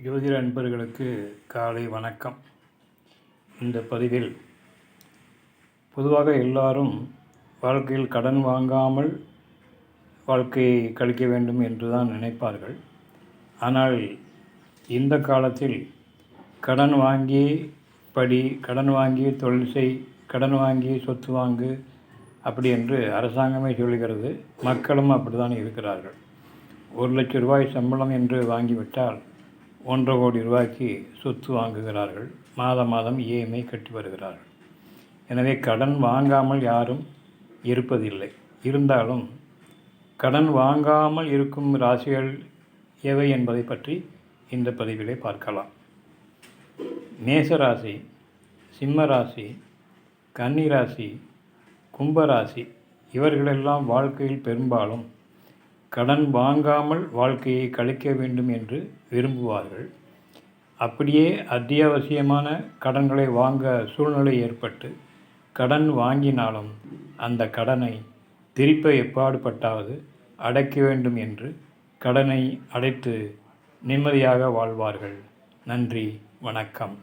ஜோதிட அன்பர்களுக்கு காலை வணக்கம். இந்த பதிவில் பொதுவாக எல்லாரும் வாழ்க்கையில் கடன் வாங்காமல் வாழ்க்கையை கழிக்க வேண்டும் என்று தான் நினைப்பார்கள். ஆனால் இந்த காலத்தில் கடன் வாங்கி படி, கடன் வாங்கி தொழில் செய், கடன் வாங்கி சொத்து வாங்கு அப்படி என்று அரசாங்கமே சொல்கிறது. மக்களும் அப்படி தான் இருக்கிறார்கள். 1,00,000 ரூபாய் சம்பளம் என்று வாங்கிவிட்டால் 1,50,00,000 கோடி ரூபாய்க்கு சொத்து வாங்குகிறார்கள். மாதம் இஎம்ஐ கட்டி வருகிறார்கள். எனவே கடன் வாங்காமல் யாரும் இருப்பதில்லை. இருந்தாலும் கடன் வாங்காமல் இருக்கும் ராசிகள் எவை என்பதை பற்றி இந்த பதிவிலே பார்க்கலாம். மேசராசி, சிம்ம ராசி, கன்னி ராசி, கும்பராசி இவர்களெல்லாம் வாழ்க்கையில் பெரும்பாலும் கடன் வாங்காமல் வாழ்க்கையை கழிக்க வேண்டும் என்று விரும்புவார்கள். அப்படியே அத்தியாவசியமான கடன்களை வாங்க சூழ்நிலை ஏற்பட்டு கடன் வாங்கினாலும் அந்த கடனை திருப்ப எப்பாடுபட்டாவது அடைக்க வேண்டும் என்று கடனை அடைத்து நிம்மதியாக வாழ்வார்கள். நன்றி, வணக்கம்.